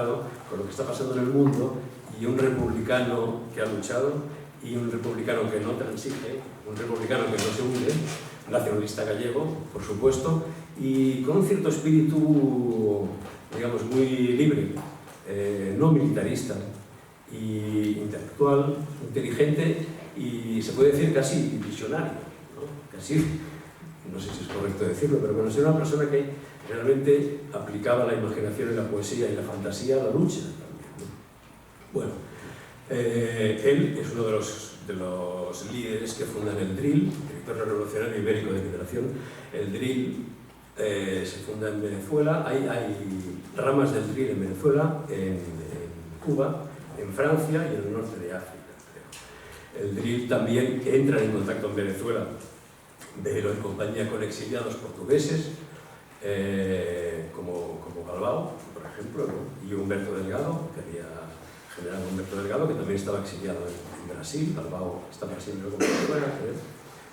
con lo que está pasando en el mundo, y un republicano que ha luchado y un republicano que no transige, un republicano que no se hunde, nacionalista gallego, por supuesto, y con un cierto espíritu, digamos, muy libre, no militarista, y intelectual, inteligente y se puede decir casi visionario, ¿no? Casi, no sé si es correcto decirlo, pero bueno, era una persona que realmente aplicaba la imaginación y la poesía y la fantasía a la lucha también, ¿no? Bueno, él es uno de los líderes que fundan el DRIL, Directorio Revolucionario Ibérico de Liberación. El DRIL se funda en Venezuela, hay ramas del DRIL en Venezuela, en Cuba, en Francia y en el norte de África, creo. El DRIL también entra en contacto en Venezuela, Velo y compañía, con exiliados portugueses, como Galvao, por ejemplo, ¿no? Y Humberto Delgado, que había generado Humberto Delgado, que también estaba exiliado en Brasil. Galvao está en Brasil, luego en Venezuela, creo.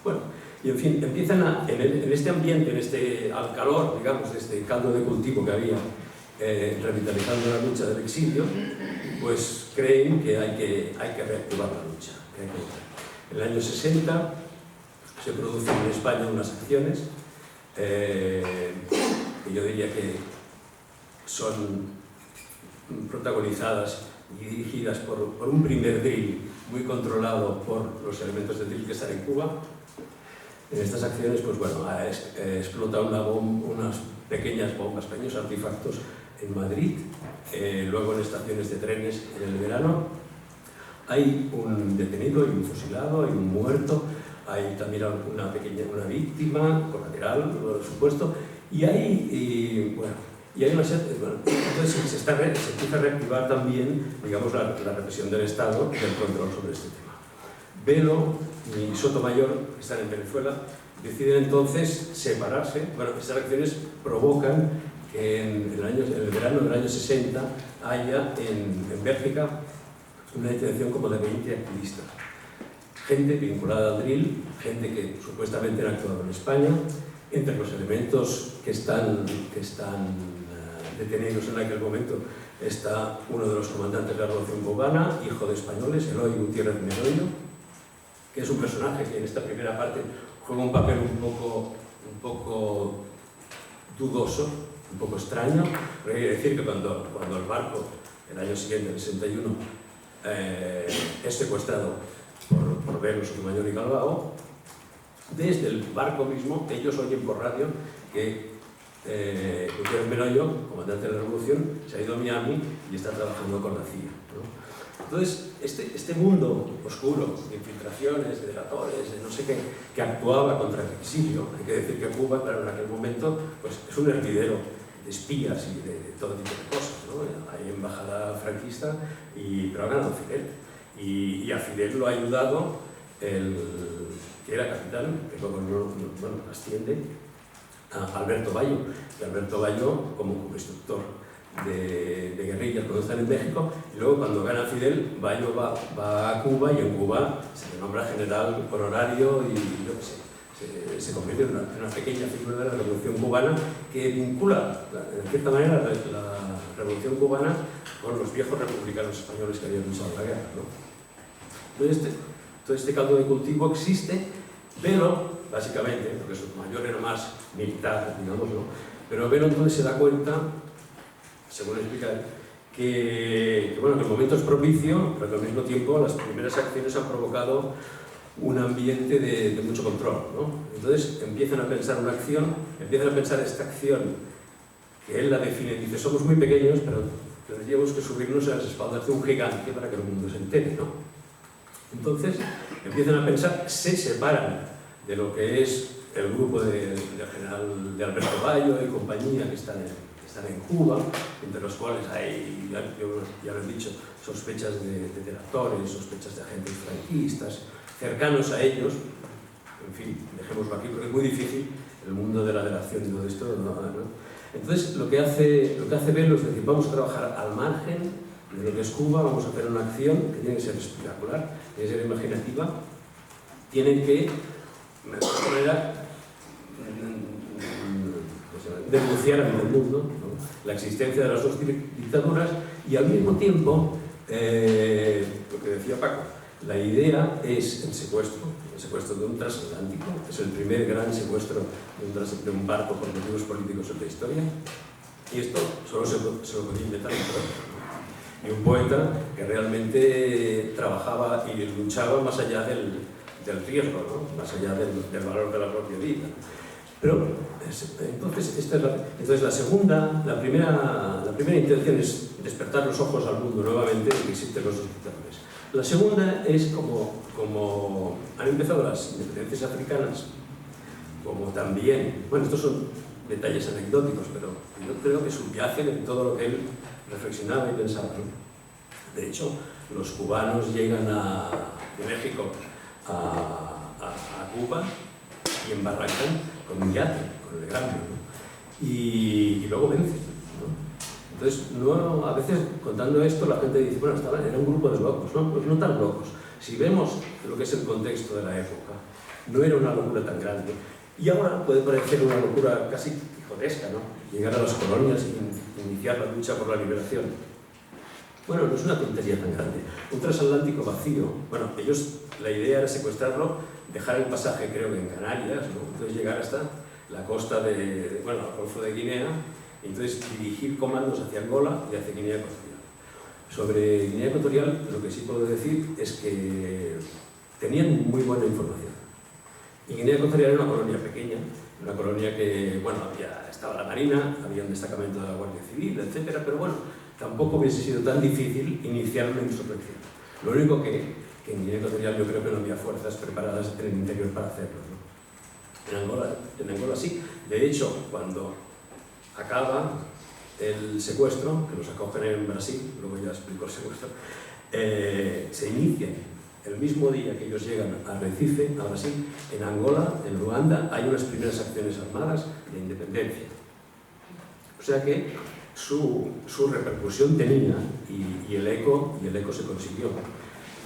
Bueno, y en fin, empiezan en este ambiente, al calor, digamos, de este caldo de cultivo que había, revitalizando la lucha del exilio, pues creen que hay que reactivar la lucha. En el año 60 se producen en España unas acciones que yo diría que son protagonizadas y dirigidas por un primer DRIL muy controlado por los elementos del DRIL que están en Cuba. En estas acciones, pues bueno, explota unas pequeñas bombas, pequeños artefactos en Madrid, luego en estaciones de trenes en el verano. Hay un detenido y un fusilado, hay un muerto, hay también una víctima colateral, por supuesto, y hay una serie, entonces se empieza a reactivar también, digamos, la represión del Estado y el control sobre este tema. Velo y Sotomayor, que están en Venezuela, deciden entonces separarse. Bueno, estas acciones provocan que en el verano del año 60 haya en Bélgica una detención como de 20 activistas. Gente vinculada al DRIL, gente que supuestamente han actuado en España. Entre los elementos que están detenidos en aquel momento está uno de los comandantes de la Revolución Cubana, hijo de españoles, Eloy Gutiérrez Meroño, que es un personaje que en esta primera parte juega un papel un poco dudoso, un poco extraño, pero hay que decir que cuando el barco, el año siguiente, el 61, es secuestrado por Velo, Sotomayor y Galvao, desde el barco mismo ellos oyen por radio que Gutiérrez Meroño, comandante de la Revolución, se ha ido a Miami y está trabajando con la CIA, ¿no? Entonces, este mundo oscuro, de infiltraciones, de delatores, de no sé qué, que actuaba contra el exilio, hay que decir que Cuba, claro, en aquel momento, pues es un hervidero de espías y de todo tipo de cosas, ¿no? Hay embajada franquista, pero ha ganado Fidel. Y a Fidel lo ha ayudado que era capitán, que luego asciende, a Alberto Bayo. Y Alberto Bayo, como instructor de guerrillas cuando están en México, y luego cuando gana Fidel, Bayo va a Cuba, y en Cuba se le nombra general honorario y yo qué sé, se convierte en una pequeña figura de la Revolución Cubana que vincula, en cierta manera, la Revolución Cubana con los viejos republicanos españoles que habían luchado la guerra, ¿no? Entonces, todo este caldo de cultivo existe, pero, básicamente, porque Sotomayor era más militar, digamos, ¿no? Pero Velo entonces se da cuenta, según explica él, que el momento es propicio, pero que al mismo tiempo las primeras acciones han provocado un ambiente de mucho control, ¿no? Entonces empiezan a pensar una acción, empiezan a pensar esta acción, que él la define, dice, somos muy pequeños, pero tendríamos que subirnos a las espaldas de un gigante para que el mundo se entere, ¿no? Entonces empiezan a pensar, se separan de lo que es el grupo del general de Alberto Bayo y compañía que están en Cuba, entre los cuales hay, ya lo he dicho, sospechas de delatores, sospechas de agentes franquistas, cercanos a ellos. En fin, dejémoslo aquí porque es muy difícil el mundo de la delación y todo esto, ¿no? Entonces lo que hace Velo es decir, vamos a trabajar al margen de lo que es Cuba, vamos a hacer una acción que tiene que ser espectacular, tiene que ser imaginativa, tiene que, de alguna manera, denunciar ante el mundo, ¿no?, la existencia de las dos dictaduras Y al mismo tiempo, lo que decía Paco, la idea es el secuestro de un transatlántico, es el primer gran secuestro de un barco por motivos políticos en la historia, y esto solo se lo podía inventar un poeta. Y un poeta que realmente trabajaba y luchaba más allá del riesgo, ¿no? Más allá del valor de la propia vida. Pero, entonces la primera intención es despertar los ojos al mundo nuevamente de que existen los hospitales. La segunda es como han empezado las independencias africanas, como también, bueno, estos son detalles anecdóticos, pero yo creo que subyacen en todo lo que él reflexionaba y pensaba, ¿no? De hecho, los cubanos llegan de México a Cuba y embarrancan con un yate, con el Grambio, ¿no? Y luego vencen, ¿no? Entonces, a veces contando esto la gente dice, bueno, era un grupo de locos, ¿no? Pues no tan locos. Si vemos lo que es el contexto de la época, no era una locura tan grande. Y ahora puede parecer una locura casi quijotesca, ¿no? Llegar a las colonias y iniciar la lucha por la liberación. Bueno, no es una tontería tan grande. Un transatlántico vacío, bueno, la idea era secuestrarlo, dejar el pasaje, creo que en Canarias, ¿no? Entonces llegar hasta la costa el Golfo de Guinea, y entonces dirigir comandos hacia Angola y hacia Guinea Ecuatorial. Sobre Guinea Ecuatorial, lo que sí puedo decir es que tenían muy buena información. Y Guinea Ecuatorial era una colonia pequeña, una colonia que, bueno, estaba la Marina, había un destacamento de la Guardia Civil, etc. Pero bueno, tampoco hubiese sido tan difícil iniciar una insurrección. Lo único que en Guinea Ecuatorial yo creo que no había fuerzas preparadas en el interior para hacerlo, ¿no? En Angola sí. De hecho, cuando acaba el secuestro, que los acogen en Brasil, luego ya explico el secuestro, se inician el mismo día que ellos llegan a Recife, a Brasil. En Angola, en Ruanda, hay unas primeras acciones armadas de independencia. O sea que su repercusión tenía y el eco se consiguió.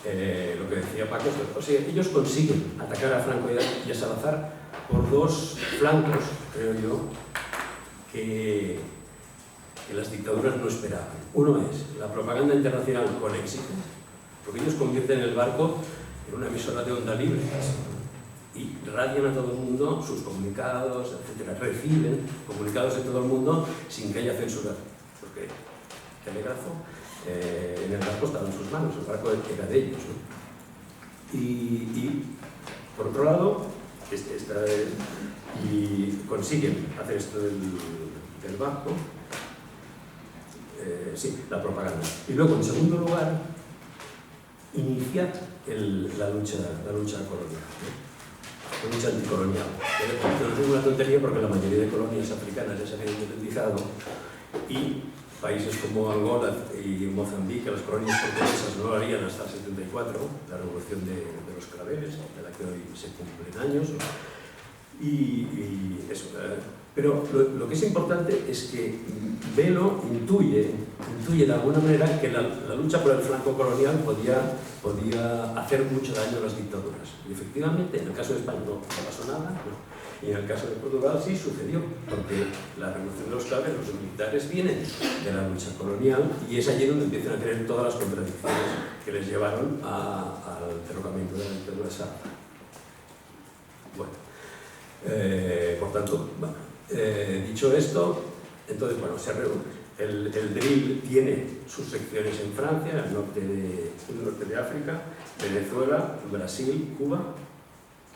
Lo que decía Paco, o sea, ellos consiguen atacar a Franco y a Salazar por dos flancos, creo yo, que las dictaduras no esperaban. Uno es la propaganda internacional con éxito, porque ellos convierten el barco en una emisora de onda libre y radian a todo el mundo sus comunicados, etc. Reciben comunicados de todo el mundo sin que haya censura, porque el telégrafo en el barco estaba en sus manos, el barco era de ellos, ¿no? Y por otro lado, y consiguen hacer esto del barco, la propaganda. Y luego, en segundo lugar, iniciar la lucha colonial, ¿no? La lucha anticolonial. No es una tontería porque la mayoría de colonias africanas ya se habían independizado y países como Angola y Mozambique, las colonias portuguesas no lo harían hasta el 74, la revolución de los claveles, de la que hoy se cumplen años, y eso. Pero lo que es importante es que Velo intuye de alguna manera que la lucha por el flanco colonial podía hacer mucho daño a las dictaduras. Y efectivamente, en el caso de España no pasó nada, ¿no? Y en el caso de Portugal sí sucedió, porque la revolución de los claves, los militares vienen de la lucha colonial y es allí donde empiezan a tener todas las contradicciones que les llevaron al derrocamiento de la dictadura de Salazar. Bueno, por tanto, dicho esto, entonces, bueno, el DRIL tiene sus secciones en Francia, en el norte de África, Venezuela, Brasil, Cuba,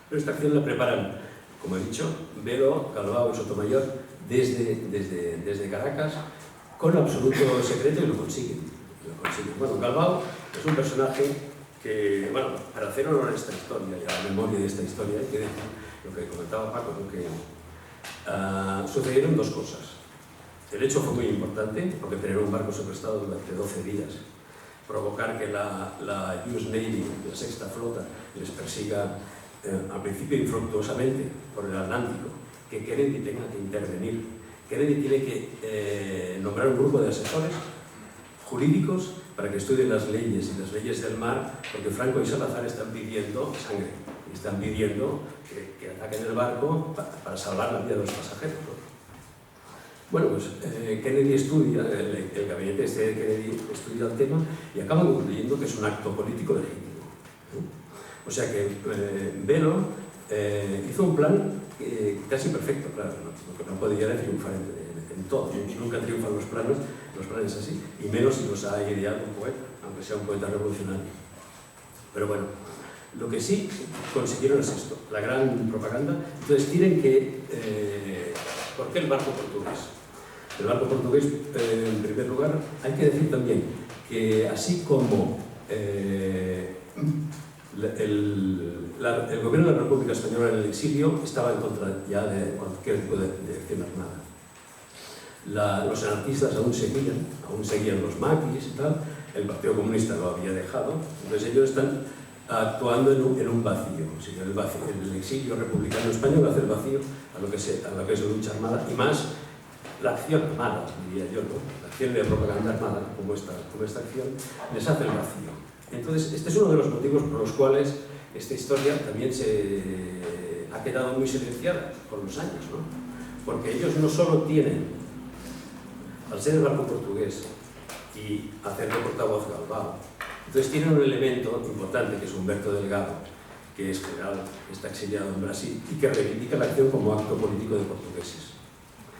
pero esta acción la preparan, como he dicho, Velo, Galvao y Sotomayor desde Caracas con absoluto secreto y lo consiguen. Bueno, Galvao es un personaje que, bueno, para hacer honor a esta historia y a la memoria de esta historia, hay que decir lo que comentaba Paco, que sucedieron dos cosas. El hecho fue muy importante, porque tener un barco secuestrado durante 12 días, provocar que la US Navy, la sexta flota, les persiga al principio infructuosamente por el Atlántico, que Kennedy tenga que intervenir. Kennedy tiene que nombrar un grupo de asesores jurídicos para que estudien las leyes y las leyes del mar, porque Franco y Salazar están pidiendo sangre, y están pidiendo que ataquen el barco para salvar la vida de los pasajeros, ¿no? Bueno, pues Kennedy estudia, el gabinete de Kennedy estudia el tema y acaba concluyendo que es un acto político legítimo, ¿no? O sea que Velo hizo un plan casi perfecto, claro, no podría triunfar en todo, nunca triunfan los planes así, y menos si los ha ideado un poeta, aunque sea un poeta revolucionario. Pero bueno, lo que sí consiguieron es esto, la gran propaganda. Entonces tienen que... ¿por qué el barco portugués? El barco portugués, en primer lugar, hay que decir también que así como el gobierno de la República Española en el exilio estaba en contra ya de cualquier tipo de acción armada. Los anarquistas aún seguían los maquis y tal, el Partido Comunista lo había dejado, entonces ellos están actuando en un vacío. O sea, el exilio republicano español hace el vacío a lo que es la lucha armada y más la acción armada, diría yo, ¿no? La acción de propaganda armada, como esta acción, les hace el vacío. Entonces, este es uno de los motivos por los cuales esta historia también se ha quedado muy silenciada con los años, ¿no? Porque ellos no solo tienen, al ser el barco portugués y hacer de portavoz Galvao, entonces tienen un elemento importante que es Humberto Delgado, que es general, que está exiliado en Brasil y que reivindica la acción como acto político de portugueses.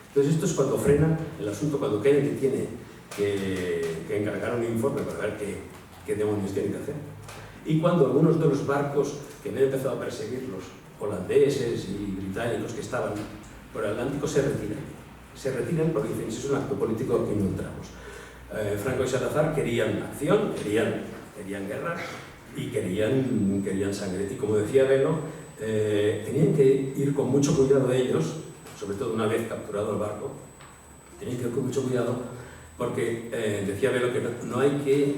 Entonces esto es cuando frena el asunto, cuando Kennedy tiene que encargar un informe para ver qué demonios tiene que hacer. Y cuando algunos de los barcos que habían empezado a perseguir, los holandeses y británicos que estaban por el Atlántico, se retiran porque dicen, si es un acto político, aquí no entramos. Franco y Salazar querían acción, querían guerra y querían sangre. Y como decía Velo, tenían que ir con mucho cuidado ellos, sobre todo una vez capturado el barco, tenían que ir con mucho cuidado porque decía Velo que no hay que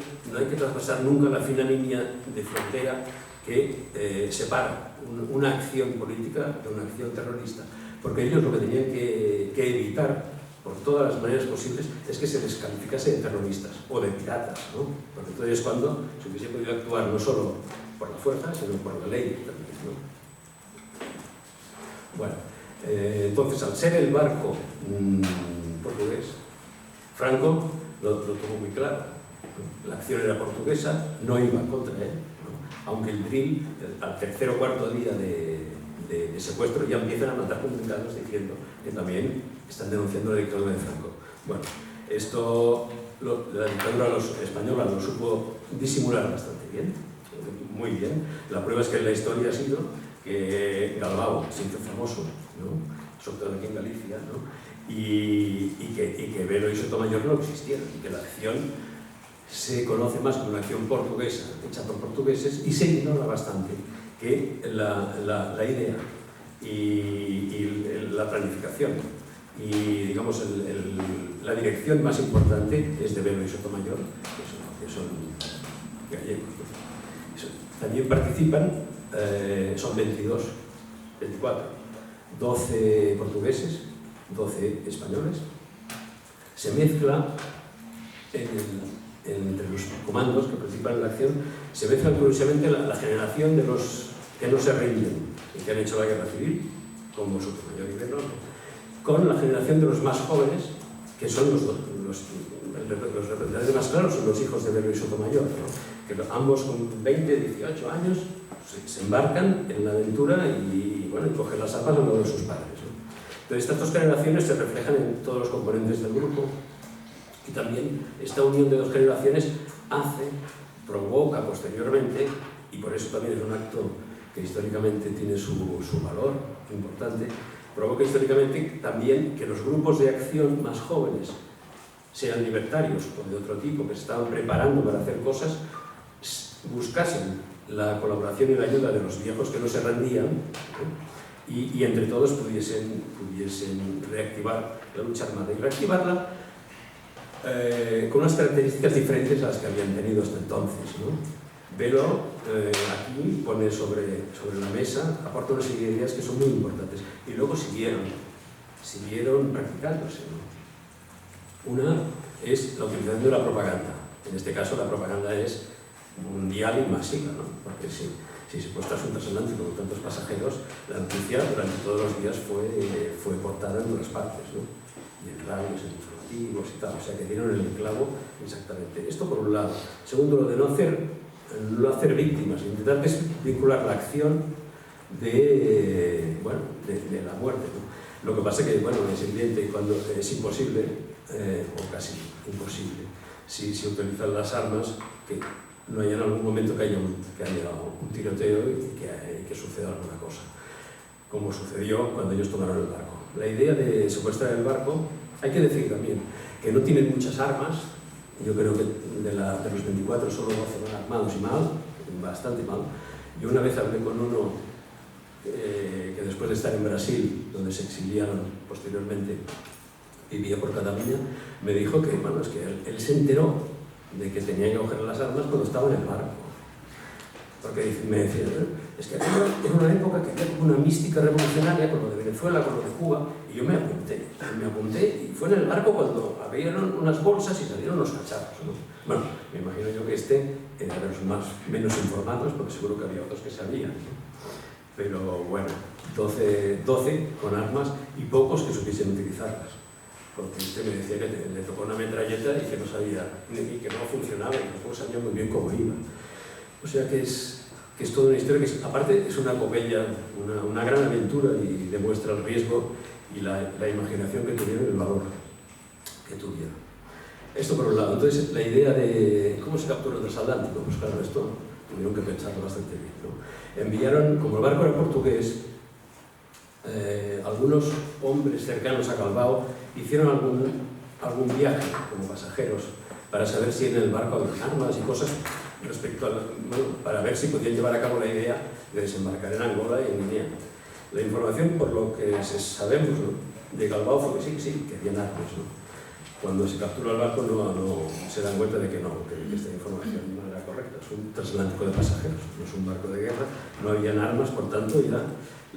traspasar nunca la fina línea de frontera que separa una acción política de una acción terrorista, porque ellos lo que tenían que evitar por todas las maneras posibles es que se les calificase de terroristas o de piratas, ¿no? Porque entonces es cuando se hubiese podido actuar no solo por la fuerza, sino por la ley también, ¿no? Bueno, entonces al ser el barco portugués, Franco lo tuvo muy claro, ¿no? La acción era portuguesa, no iba contra él, ¿no? Aunque el drill, al tercer o cuarto día de secuestro, ya empiezan a mandar comunicados diciendo que también están denunciando la dictadura de Franco. Bueno, esto la dictadura española lo supo disimular bastante bien, muy bien. La prueba es que en la historia ha sido que Galvao se hizo famoso, ¿no? Sobre todo aquí en Galicia, ¿no? y que Velo y Sotomayor no existieron, y que la acción se conoce más como una acción portuguesa, hecha por portugueses, y se ignora bastante que la idea y la planificación y, digamos, la dirección más importante es de Velo y Sotomayor, que son gallegos. También participan, son 24, 12 portugueses, 12 españoles. Se mezcla entre los comandos que participan en la acción, se mezcla curiosamente la generación de los que no se rinden y que han hecho la guerra civil, como Sotomayor y Velo, con la generación de los más jóvenes, que son los representantes más claros, son los hijos de Velo y Sotomayor, ¿no? Que ambos con 20, 18 años se embarcan en la aventura y, bueno, cogen las armas a uno de sus padres, ¿no? Entonces estas dos generaciones se reflejan en todos los componentes del grupo, y también esta unión de dos generaciones provoca posteriormente, y por eso también es un acto que históricamente tiene su valor importante, provoca históricamente también que los grupos de acción más jóvenes, sean libertarios o de otro tipo, que se estaban preparando para hacer cosas, buscasen la colaboración y la ayuda de los viejos que no se rendían, ¿no? Y entre todos pudiesen reactivar la lucha armada y reactivarla con unas características diferentes a las que habían tenido hasta entonces, ¿no? Velo aquí pone sobre la mesa, aporta una serie de ideas que son muy importantes y luego siguieron practicándose, ¿no? Una es la utilización de la propaganda. En este caso la propaganda es mundial y masiva, ¿no? Porque si se puestas un transatlántico con tantos pasajeros, la noticia durante todos los días fue portada en todas partes, ¿no? y en radios, en informativos y tal, o sea que dieron el clavo exactamente. Esto por un lado. Segundo, lo de no hacer víctimas, intentar desvincular la acción de la muerte, ¿no? Lo que pasa es que, bueno, es evidente cuando es imposible, o casi imposible, si se utilizan las armas, que no haya en algún momento que haya un tiroteo y que suceda alguna cosa, como sucedió cuando ellos tomaron el barco. La idea de secuestrar el barco, hay que decir también que no tienen muchas armas. Yo creo que de los 24 solo 12 van armados y mal, bastante mal. Yo una vez hablé con uno que después de estar en Brasil, donde se exiliaron posteriormente, vivía por Cataluña, me dijo que, bueno, es que él se enteró de que tenía que coger las armas cuando estaba en el barco. Porque me decía, es que era una época que había como una mística revolucionaria con lo de Venezuela, con lo de Cuba, y yo me apunté y fue en el barco cuando abrieron unas bolsas y salieron los cacharros, ¿no? Bueno, me imagino yo que este era de los menos informados, porque seguro que había otros que sabían, ¿no? Pero bueno, 12 con armas y pocos que supiesen utilizarlas. Porque usted me decía que le tocó una metralleta y que no sabía, y que no funcionaba, y que tampoco sabía muy bien cómo iba. O sea que es toda una historia que, aparte, es una epopeya, una gran aventura, y demuestra el riesgo y la imaginación que tuvieron y el valor que tuvieron. Esto por un lado. Entonces, la idea de cómo se captura el transatlántico, pues claro, esto tuvieron que pensarlo bastante bien, ¿no? Enviaron, como el barco era portugués, algunos hombres cercanos a Galbao hicieron algún viaje como pasajeros para saber si en el barco había armas y cosas respecto a para ver si podían llevar a cabo la idea de desembarcar en Angola y en Guinea. La información, por lo que sabemos, ¿no?, de Galbao fue que sí, que habían armas, ¿no? Cuando se captura el barco no se dan cuenta de que no, que esta información no era correcta. Es un transatlántico de pasajeros, no es un barco de guerra, no habían armas, por tanto ya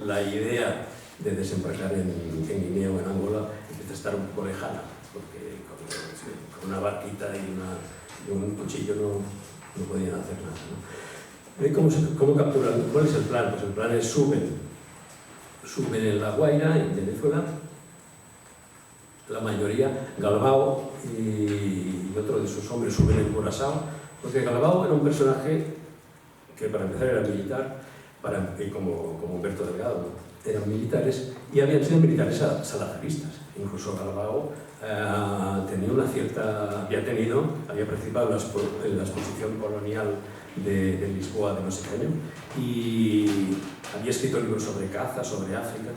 la idea de desembarcar en Guinea o en Angola empieza a estar un poco lejana, porque con una barquita y un cuchillo no podían hacer nada, ¿no? ¿Cómo capturan? ¿Cuál es el plan? Pues el plan es suben en La Guaira, en Venezuela, la mayoría, Galbao y otro de sus hombres suben en Curazao, porque Galbao era un personaje que para empezar era militar, y como Humberto Delgado, ¿no?, eran militares y habían sido militares salazaristas. Incluso Galbao había participado en la exposición colonial de Lisboa de no sé qué año, y había escrito libros sobre caza, sobre África,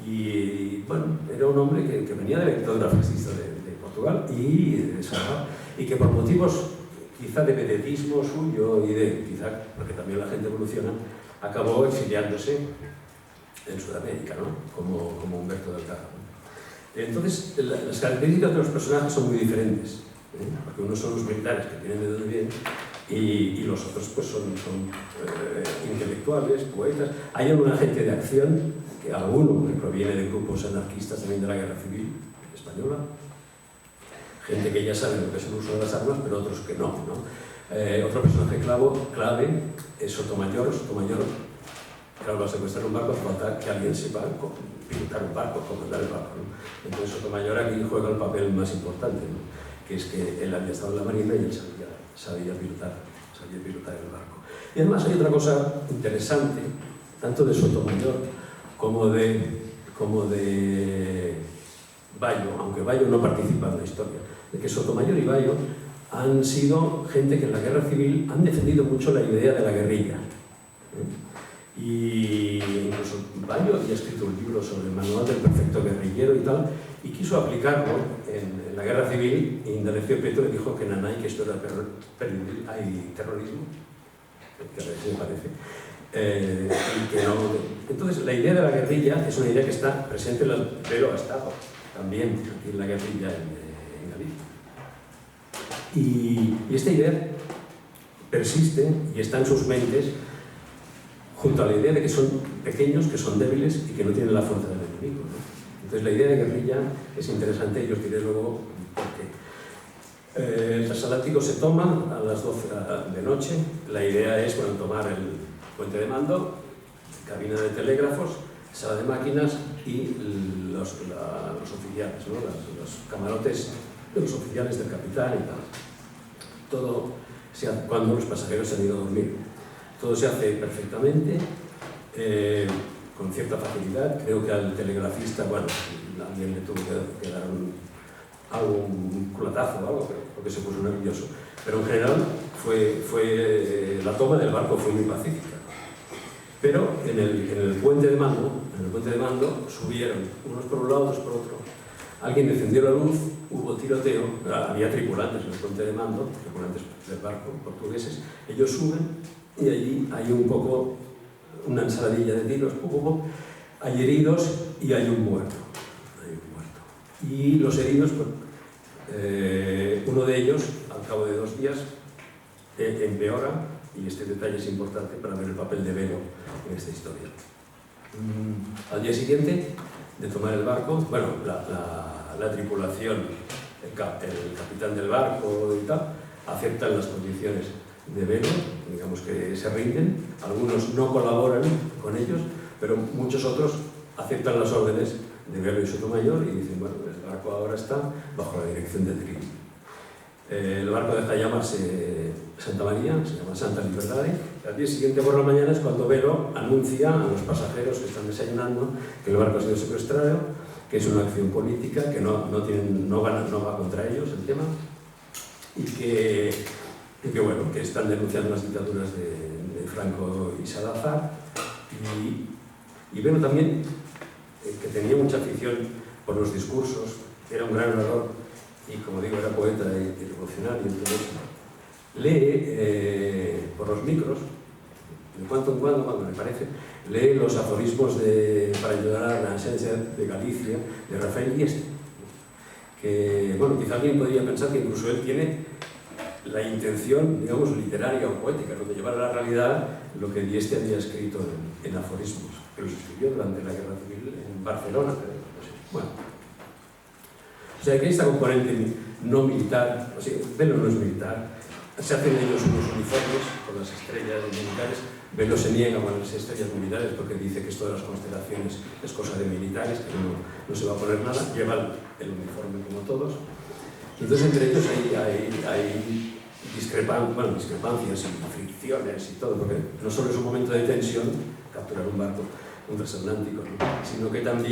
y bueno, era un hombre que venía de la dictadura fascista de Portugal y de Salvador, y que por motivos quizá de vedetismo suyo y quizá porque también la gente evoluciona, acabó exiliándose en Sudamérica, ¿no?, como Humberto Delgado, ¿no? Entonces, las características de los personajes son muy diferentes, porque unos son los militares que tienen de dónde vienen y los otros pues son intelectuales, poetas. Hay un agente de acción, alguno que proviene de grupos anarquistas también de la Guerra Civil Española, gente que ya sabe lo que es el uso de las armas, pero otros que no, ¿no? Otro personaje clave es Sotomayor. Claro, para secuestrar un barco hace falta que alguien sepa pilotar un barco, comandar el barco, ¿no? Entonces Sotomayor aquí juega el papel más importante, ¿no?, que es que él había estado en la marina y él sabía pilotar el barco. Y además hay otra cosa interesante, tanto de Sotomayor como de Bayo, aunque Bayo no participa en la historia, de que Sotomayor y Bayo han sido gente que en la guerra civil han defendido mucho la idea de la guerrilla. Y incluso Bayo había escrito un libro sobre el manual del perfecto guerrillero y tal, y quiso aplicarlo en la guerra civil, y Indalecio Prieto le dijo que nanay, que esto era terrorismo, que a veces me parece, y que no. Entonces, la idea de la guerrilla es una idea que está presente, pero ha estado también aquí en la guerrilla en Galicia. Y esta idea persiste y está en sus mentes, junto a la idea de que son pequeños, que son débiles y que no tienen la fuerza del enemigo, ¿no? Entonces la idea de guerrilla es interesante, y os diré luego por qué. El transatlántico se toma a las 12 de noche. La idea es, bueno, tomar el puente de mando, cabina de telégrafos, sala de máquinas, y los oficiales, ¿no? Los camarotes de los oficiales del capitán y tal. Todo se hace cuando los pasajeros se han ido a dormir. Todo se hace perfectamente, con cierta facilidad. Creo que al telegrafista, bueno, alguien le tuvo que dar un culatazo o algo, porque se puso nervioso. Pero en general la toma del barco fue muy pacífica. Pero en el puente de mando subieron unos por un lado, otros por otro. Alguien encendió la luz, hubo tiroteo, había tripulantes en el puente de mando, tripulantes del barco portugueses. Ellos suben y allí hay un poco una ensaladilla de tiros, hay heridos y hay un muerto. Y los heridos, pues, uno de ellos, al cabo de 2 días, empeora, y este detalle es importante para ver el papel de Velo en esta historia. Al día siguiente de tomar el barco, bueno, la tripulación, el capitán del barco y tal, aceptan las condiciones de Velo, digamos que se rinden. Algunos no colaboran con ellos, pero muchos otros aceptan las órdenes de Velo y Sotomayor y dicen, bueno, el barco ahora está bajo la dirección de Trini. El barco deja de llamarse Santa María, se llama Santa Libertad. Al día siguiente por la mañana es cuando Velo anuncia a los pasajeros que están desayunando que el barco ha sido secuestrado, que es una acción política, que no va contra ellos el tema, y que bueno, que están denunciando las dictaduras de Franco y Salazar. Y Velo también, que tenía mucha afición por los discursos, era un gran orador, y como digo, era poeta y revolucionario, entonces lee por los micros, de cuando en cuando me parece, lee los aforismos para ayudar a la esencia de Galicia, de Rafael Dieste, que, bueno, quizá alguien podría pensar que incluso él tiene la intención, digamos, literaria o poética, ¿no?, de llevar a la realidad lo que Dieste había escrito en aforismos, que los escribió durante la Guerra Civil en Barcelona, creo, no sé. Bueno. O sea, que esta componente no militar, o sea, Velo no es militar, se hacen ellos unos uniformes con las estrellas militares. Velo se niega a ponerse estrellas militares porque dice que esto de las constelaciones es cosa de militares, que no se va a poner nada, lleva el uniforme como todos. Y entonces entre ellos hay discrepancias y fricciones y todo, porque no solo es un momento de tensión capturar un barco, un transatlántico, ¿no?, sino que también